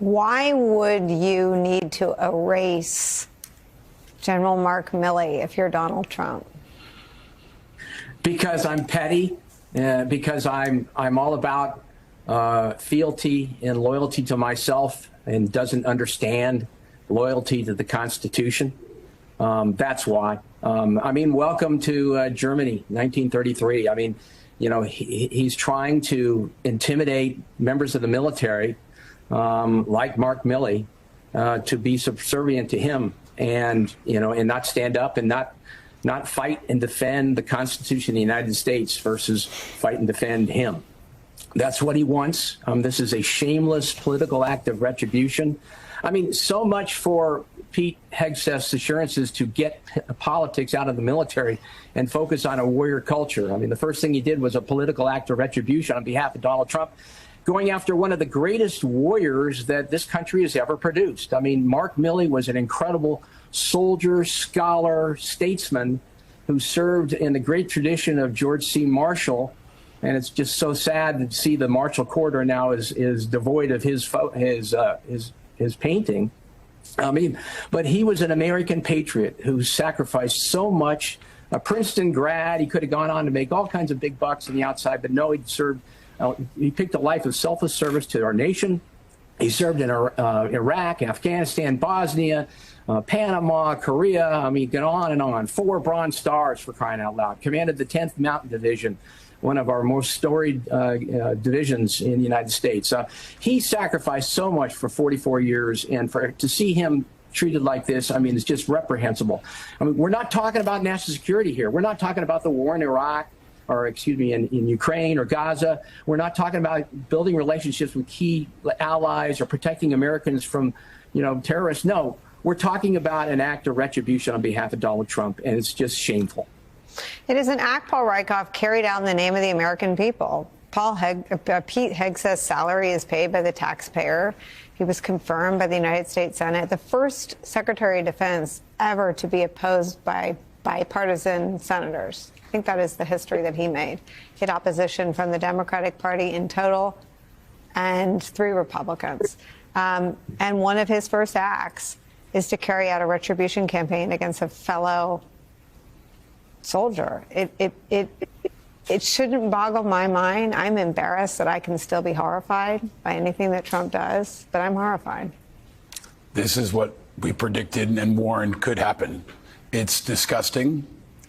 Why would you need to erase General Mark Milley if you're Donald Trump? Because I'm petty, because I'm all about fealty and loyalty to myself and doesn't understand loyalty to the Constitution. That's why. I mean, welcome to Germany, 1933. I mean, you know, he's trying to intimidate members of the military, like Mark Milley, to be subservient to him and, you know, and not stand up and not fight and defend the Constitution of the United States versus fight and defend him. That's what he wants. This is a shameless political act of retribution. I mean, so much for Pete Hegseth's assurances to get politics out of the military and focus on a warrior culture. I mean, the first thing he did was a political act of retribution on behalf of Donald Trump, going after one of the greatest warriors that this country has ever produced. I mean, Mark Milley was an incredible soldier, scholar, statesman who served in the great tradition of George C. Marshall. And it's just so sad to see the Marshall Corridor now is devoid of his painting. I mean, but he was an American patriot who sacrificed so much. A Princeton grad, he could have gone on to make all kinds of big bucks on the outside, but no, he served. He picked a life of selfless service to our nation. He served in Iraq, Afghanistan, Bosnia, Panama, Korea. I mean, go on and on. 4 Bronze Stars, for crying out loud. Commanded the 10th Mountain Division, one of our most storied divisions in the United States. He sacrificed so much for 44 years, and to see him treated like this, I mean, it's just reprehensible. I mean, we're not talking about national security here. We're not talking about the war in Iraq, or excuse me, in Ukraine or Gaza. We're not talking about building relationships with key allies or protecting Americans from, you know, terrorists. No, we're talking about an act of retribution on behalf of Donald Trump, and it's just shameful. It is an act, Paul Rieckhoff, carried out in the name of the American people. Pete Hegseth's salary is paid by the taxpayer. He was confirmed by the United States Senate, the first Secretary of Defense ever to be opposed by bipartisan senators. I think that is the history that he made. He had opposition from the Democratic Party in total and 3 Republicans. And one of his first acts is to carry out a retribution campaign against a fellow soldier. It shouldn't boggle my mind. I'm embarrassed that I can still be horrified by anything that Trump does, but I'm horrified. This is what we predicted and warned could happen. It's disgusting,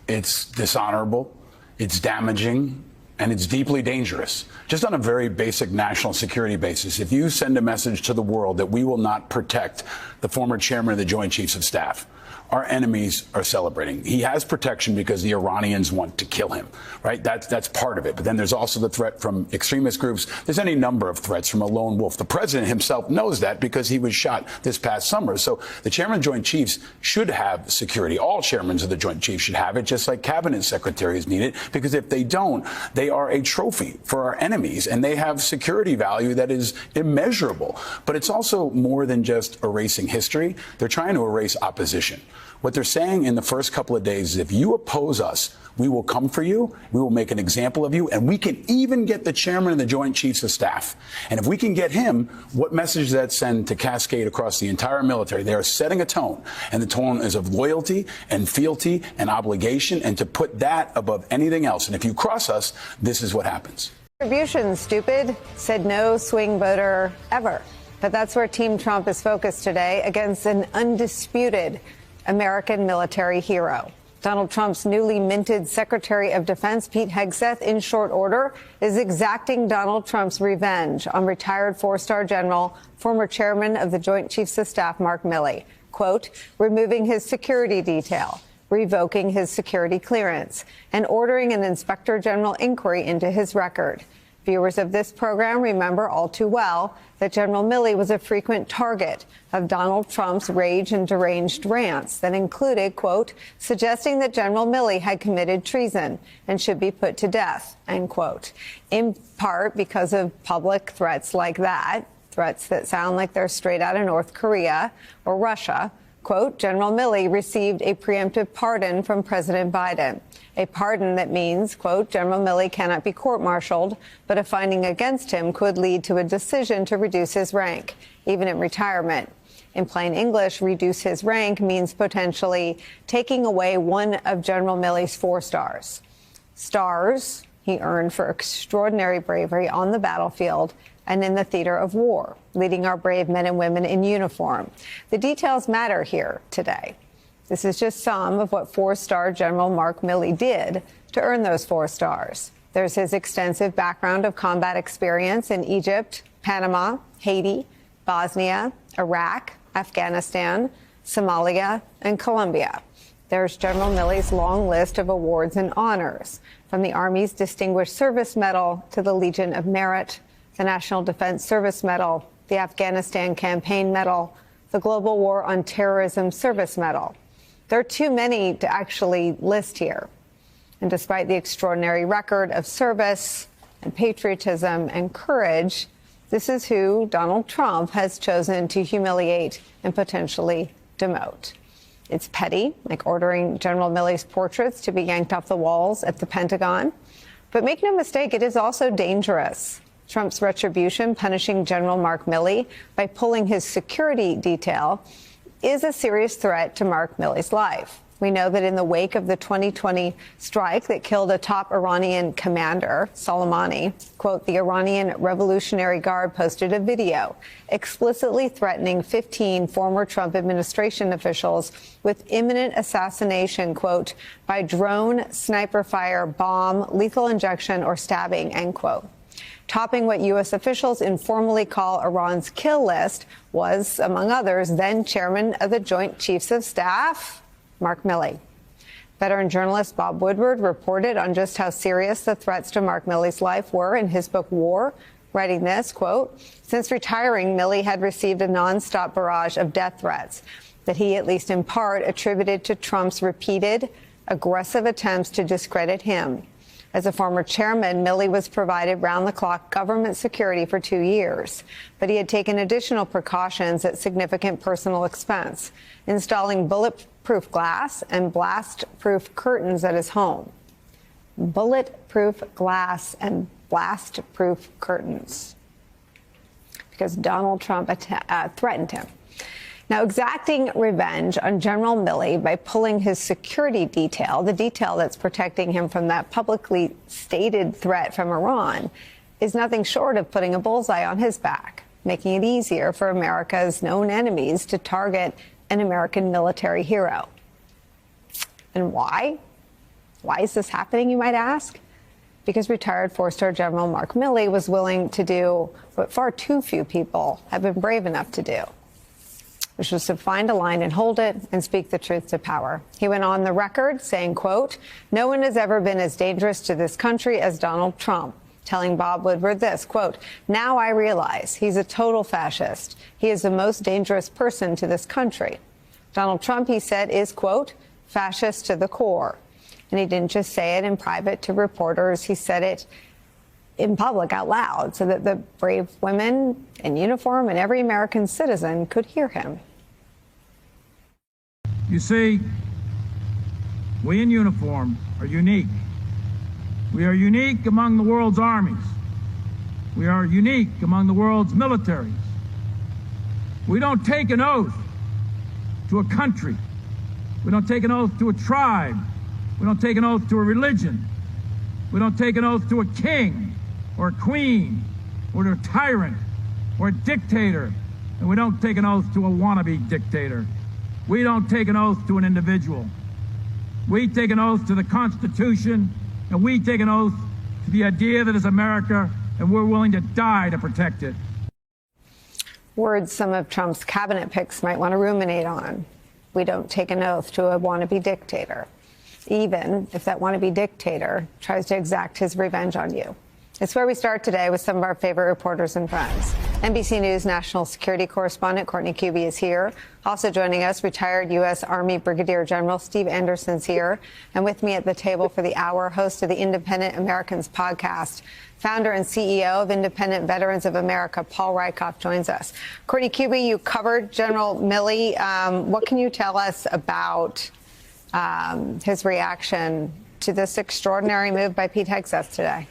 it's dishonorable, it's damaging, and it's deeply dangerous. Just on a very basic national security basis, if you send a message to the world that we will not protect the former chairman of the Joint Chiefs of Staff, our enemies are celebrating. He has protection because the Iranians want to kill him, right? That's part of it. But then there's also the threat from extremist groups. There's any number of threats from a lone wolf. The president himself knows that because he was shot this past summer. So the chairman of the Joint Chiefs should have security. All chairmen of the Joint Chiefs should have it, just like cabinet secretaries need it, because if they don't, they are a trophy for our enemies, and they have security value that is immeasurable. But it's also more than just erasing history. They're trying to erase opposition. What they're saying in the first couple of days is if you oppose us, we will come for you, we will make an example of you, and we can even get the chairman of the Joint Chiefs of Staff. And if we can get him, what message does that send to cascade across the entire military? They are setting a tone, and the tone is of loyalty and fealty and obligation, and to put that above anything else. And if you cross us, this is what happens. Retribution, stupid, said no swing voter ever. But that's where Team Trump is focused today, against an undisputed American military hero. Donald Trump's newly minted Secretary of Defense, Pete Hegseth, in short order, is exacting Donald Trump's revenge on retired 4-star general, former chairman of the Joint Chiefs of Staff, Mark Milley. Quote, removing his security detail, revoking his security clearance, and ordering an inspector general inquiry into his record. Viewers of this program remember all too well that General Milley was a frequent target of Donald Trump's rage and deranged rants that included, quote, suggesting that General Milley had committed treason and should be put to death, end quote. In part because of public threats like that, threats that sound like they're straight out of North Korea or Russia. Quote, General Milley received a preemptive pardon from President Biden, a pardon that means, quote, General Milley cannot be court-martialed, but a finding against him could lead to a decision to reduce his rank. even in retirement. In plain English, reduce his rank means potentially taking away one of General Milley's 4 stars. Stars he earned for extraordinary bravery on the battlefield and in the theater of war, leading our brave men and women in uniform. The details matter here today. This is just some of what 4-star General Mark Milley did to earn those 4 stars. There's his extensive background of combat experience in Egypt, Panama, Haiti, Bosnia, Iraq, Afghanistan, Somalia, and Colombia. There's General Milley's long list of awards and honors, from the Army's Distinguished Service Medal to the Legion of Merit, the National Defense Service Medal, the Afghanistan Campaign Medal, the Global War on Terrorism Service Medal. There are too many to actually list here. And despite the extraordinary record of service and patriotism and courage, this is who Donald Trump has chosen to humiliate and potentially demote. It's petty, like ordering General Milley's portraits to be yanked off the walls at the Pentagon. But make no mistake, it is also dangerous. Trump's retribution, punishing General Mark Milley by pulling his security detail, is a serious threat to Mark Milley's life. We know that in the wake of the 2020 strike that killed a top Iranian commander, Soleimani, quote, the Iranian Revolutionary Guard posted a video explicitly threatening 15 former Trump administration officials with imminent assassination, quote, by drone, sniper fire, bomb, lethal injection, or stabbing, end quote. Topping what U.S. officials informally call Iran's kill list was, among others, then chairman of the Joint Chiefs of Staff, Mark Milley. Veteran journalist Bob Woodward reported on just how serious the threats to Mark Milley's life were in his book War, writing this, quote, since retiring, Milley had received a nonstop barrage of death threats that he, at least in part, attributed to Trump's repeated aggressive attempts to discredit him. As a former chairman, Milley was provided round-the-clock government security for 2 years, but he had taken additional precautions at significant personal expense, installing bulletproof glass and blast-proof curtains at his home. Bulletproof glass and blast-proof curtains, because Donald Trump threatened him. Now, exacting revenge on General Milley by pulling his security detail, the detail that's protecting him from that publicly stated threat from Iran, is nothing short of putting a bullseye on his back, making it easier for America's known enemies to target an American military hero. And why? Why is this happening, you might ask? Because retired 4-star General Mark Milley was willing to do what far too few people have been brave enough to do, which was to find a line and hold it and speak the truth to power. He went on the record saying, quote, no one has ever been as dangerous to this country as Donald Trump, telling Bob Woodward this, quote, now I realize he's a total fascist. He is the most dangerous person to this country. Donald Trump, he said, is, quote, fascist to the core. And he didn't just say it in private to reporters. He said it in public out loud so that the brave women in uniform and every American citizen could hear him. You see, we in uniform are unique. We are unique among the world's armies. We are unique among the world's militaries. We don't take an oath to a country. We don't take an oath to a tribe. We don't take an oath to a religion. We don't take an oath to a king or a queen, or to a tyrant, or a dictator. And we don't take an oath to a wannabe dictator. We don't take an oath to an individual. We take an oath to the Constitution, and we take an oath to the idea that is America, and we're willing to die to protect it. Words some of Trump's cabinet picks might want to ruminate on. We don't take an oath to a wannabe dictator, even if that wannabe dictator tries to exact his revenge on you. It's where we start today with some of our favorite reporters and friends. NBC News national security correspondent Courtney Kube is here. Also joining us, retired U.S. Army Brigadier General Steve Anderson's here. And with me at the table for the hour, host of the Independent Americans podcast, founder and CEO of Independent Veterans of America, Paul Rykoff, joins us. Courtney Kube, you covered General Milley. What can you tell us about his reaction to this extraordinary move by Pete Hegseth today?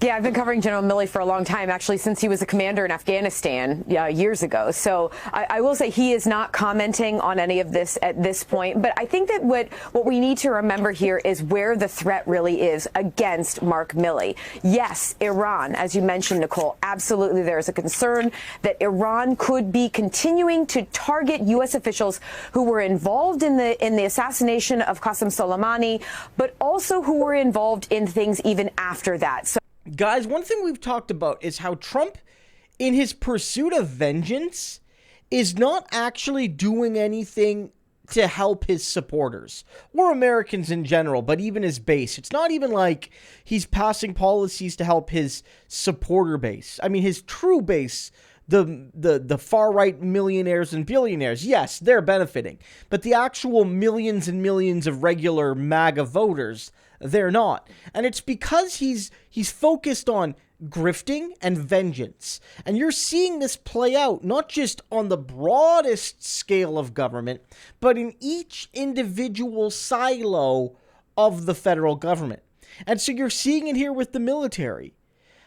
Yeah, I've been covering General Millie for a long time, actually, since he was a commander in Afghanistan years ago. So I will say he is not commenting on any of this at this point. But I think that what we need to remember here is where the threat really is against Mark Milley. Yes, Iran, as you mentioned, Nicole, absolutely there is a concern that Iran could be continuing to target U.S. officials who were involved in the assassination of Qasem Soleimani, but also who were involved in things even after that. So, guys, one thing we've talked about is how Trump, in his pursuit of vengeance, is not actually doing anything to help his supporters or Americans in general, but even his base. It's not even like he's passing policies to help his supporter base. I mean, his true base, the far-right millionaires and billionaires, yes, they're benefiting. But the actual millions and millions of regular MAGA voters, they're not. And it's because he's focused on grifting and vengeance. And you're seeing this play out not just on the broadest scale of government, but in each individual silo of the federal government. And so you're seeing it here with the military.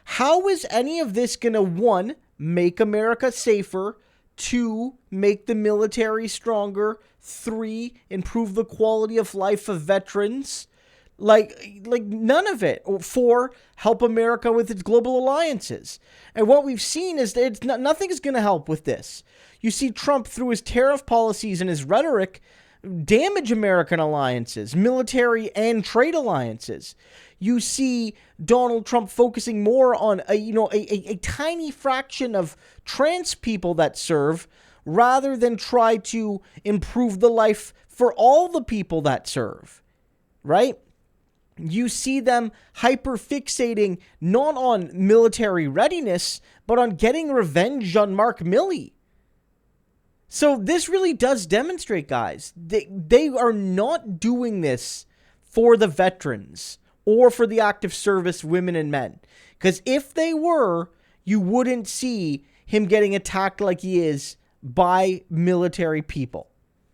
How is any of this going to, one, make America safer, two, make the military stronger, three, improve the quality of life of veterans? Like none of it. Or four, help America with its global alliances. And what we've seen is that nothing is going to help with this. You see Trump, through his tariff policies and his rhetoric, damage American alliances, military and trade alliances. You see Donald Trump focusing more on a tiny fraction of trans people that serve, rather than try to improve the life for all the people that serve, right? You see them hyper-fixating not on military readiness, but on getting revenge on Mark Milley. So this really does demonstrate, guys, they are not doing this for the veterans or for the active service women and men. Because if they were, you wouldn't see him getting attacked like he is by military people.